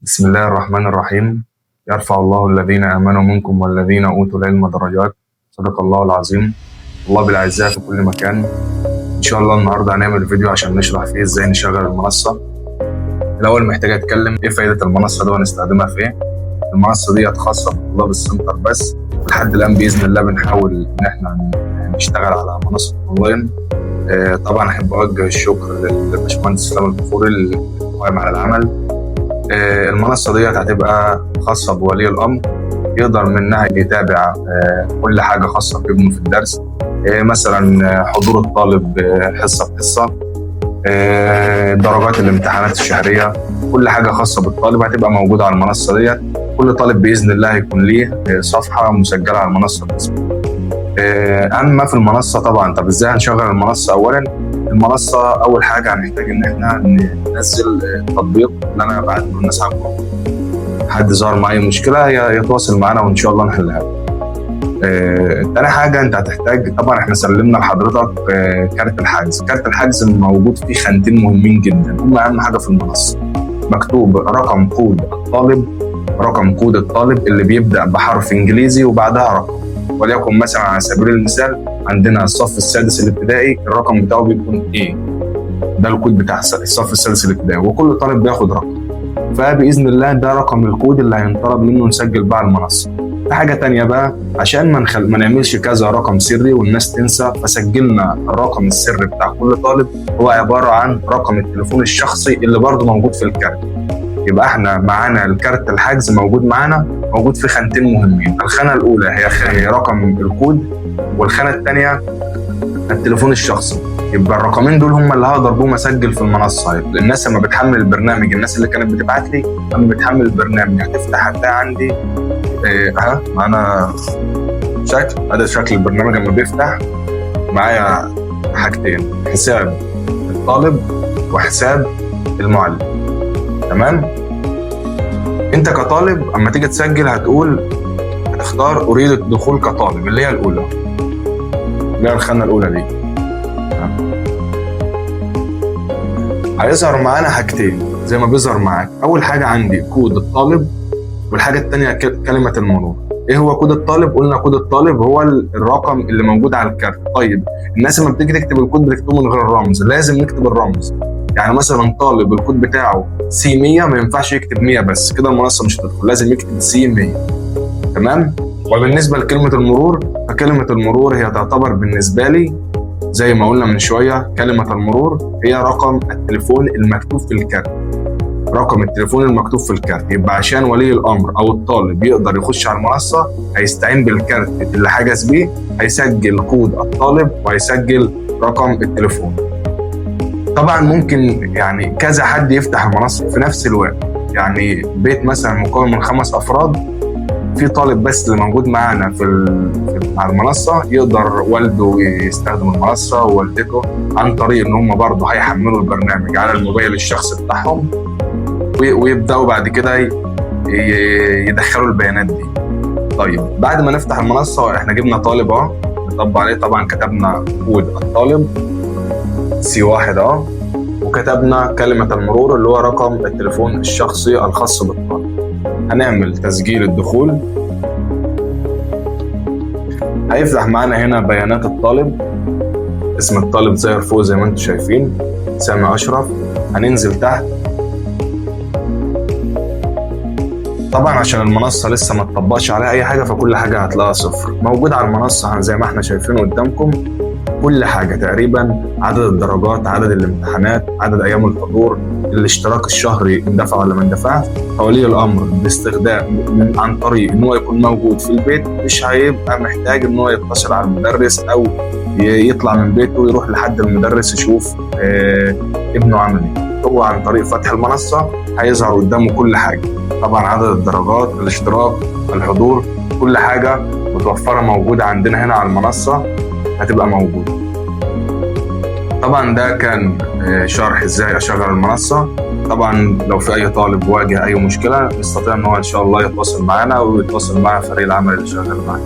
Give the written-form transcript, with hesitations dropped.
بسم الله الرحمن الرحيم. يرفع الله الذين آمنوا منكم والذين أوتوا العلم درجات. صدق الله العظيم. الله بالأعزاء في كل مكان. إن شاء الله النهاردة هنعمل فيديو عشان نشرح فيه إزاي نشغل المنصة. الأول محتاج أتكلم إيه فايدة المنصة دي وهنستخدمها في إيه. المنصة دي خاصة بطلاب السنتر بس، لحد الآن بإذن الله بنحاول إن إحنا نشتغل على منصة أونلاين. طبعا أحب أوجه الشكر للباشمهندس اسلام الغفوري القائم على العمل. المنصة دي هتبقى خاصة بولي الأمر، يقدر منها يتابع كل حاجة خاصة بابنه في الدرس، مثلا حضور الطالب حصة بحصة، درجات الامتحانات الشهرية، كل حاجة خاصة بالطالب هتبقى موجودة على المنصة دي. كل طالب بإذن الله هيكون ليه صفحة مسجلة على المنصة باسمه. أما في المنصة طبعا، طب إزاي هنشغل المنصة؟ أولا المنصة أول حاجة هنحتاج إن إحنا ننزل التطبيق اللي أنا بعته للناس على الجروب. حد ظهر معاه أي مشكلة يتواصل معانا وإن شاء الله نحلها. تاني حاجة أنت هتحتاج، طبعا إحنا سلمنا لحضرتك كارت الحجز. كارت الحجز موجود فيه خانتين مهمين جدا، هم أهم حاجة في المنصة. مكتوب رقم كود الطالب اللي بيبدأ بحرف إنجليزي وبعدها رقم. وليكن مثلا على سبيل المثال عندنا الصف السادس الابتدائي، الرقم بتاعه بيكون ايه؟ ده الكود بتاع الصف السادس الابتدائي، وكل طالب بياخد رقم. فباذن الله ده رقم الكود اللي هينطلب منه نسجل بقى المنصه. في حاجه تانية بقى، عشان ما نعملش كذا رقم سري والناس تنسى، فسجلنا الرقم السري بتاع كل طالب هو عباره عن رقم التليفون الشخصي اللي برضه موجود في الكارت. يبقى احنا معانا الكارت الحجز موجود في خانتين مهمين. الخانه الاولى هي رقم الكود، والخانه الثانيه التليفون الشخصي. يبقى الرقمين دول هم اللي هقدر بهم اسجل في المنصه. الناس لما بتحمل البرنامج، الناس اللي كانت بتبعت لي لما بتحمل البرنامج هتفتح هتلاقي عندي معانا هذا شكل البرنامج. لما بيفتح معايا حاجتين، حساب الطالب وحساب المعلم. تمام؟ انت كطالب اما تيجي تسجل هتختار اريد الدخول كطالب، اللي هي الاولى، اللي هي الخانه الاولى دي. هيظهر معانا حاجتين زي ما بيظهر معاك. اول حاجه عندي كود الطالب، والحاجه الثانيه كلمه المرور. ايه هو كود الطالب؟ قلنا كود الطالب هو الرقم اللي موجود على الكارت. طيب الناس لما بتيجي تكتب الكود بتكتبه من غير الرمز، لازم نكتب الرمز. يعني مثلا طالب الكود بتاعه سي 100 ما ينفعش يكتب 100 بس، كده المنصه مش هتدخل، لازم يكتب سي 100. تمام؟ وبالنسبه لكلمه المرور، فكلمه المرور هي تعتبر بالنسبه لي زي ما قلنا من شويه، كلمه المرور هي رقم التليفون المكتوب في الكارت. رقم التليفون المكتوب في الكارت. يبقى عشان ولي الامر او الطالب يقدر يخش على المنصه هيستعين بالكارت اللي حجز بيه، هيسجل كود الطالب وهيسجل رقم التليفون. طبعا ممكن يعني كذا حد يفتح المنصه في نفس الوقت. يعني بيت مثلا مكون من 5 افراد، في طالب بس اللي موجود معانا على المنصه، يقدر والده يستخدم المنصه ووالدته عن طريق ان هم برضه هيحملوا البرنامج على الموبايل الشخصي بتاعهم، ويبداوا بعد كده يدخلوا البيانات دي. طيب بعد ما نفتح المنصه احنا جبنا طالب نطبق عليه. طبعا كتبنا كود الطالب C1 وكتبنا كلمة المرور اللي هو رقم التليفون الشخصي الخاص بالطالب. هنعمل تسجيل الدخول. هيفتح معانا هنا بيانات الطالب، اسم الطالب ظاهر فوق زي ما انتم شايفين، سامي أشرف. هننزل تحت. طبعا عشان المنصة لسه ما تطبقش عليها أي حاجة، فكل حاجة هتلاقيها صفر. موجود على المنصة زي ما احنا شايفين قدامكم كل حاجة تقريبا، عدد الدرجات، عدد الامتحانات، عدد أيام الحضور، الاشتراك الشهري اندفع ولا ما اندفعش. ولي الأمر باستخدام عن طريق إن هو يكون موجود في البيت، مش هيبقى محتاج إن هو يتصل على المدرس أو يطلع من بيته ويروح لحد المدرس يشوف ابنه عامل إيه. هو عن طريق فتح المنصة هيظهر قدامه كل حاجة. طبعا عدد الدرجات، الاشتراك، الحضور، كل حاجة متوفرة موجودة عندنا هنا على المنصة هتبقى موجودة. طبعا ده كان شرح ازاي اشغل المنصة. طبعا لو في اي طالب واجه اي مشكلة يستطيع ان هو ان شاء الله يتواصل معنا ويتواصل مع فريق العمل اللي شغال معنا.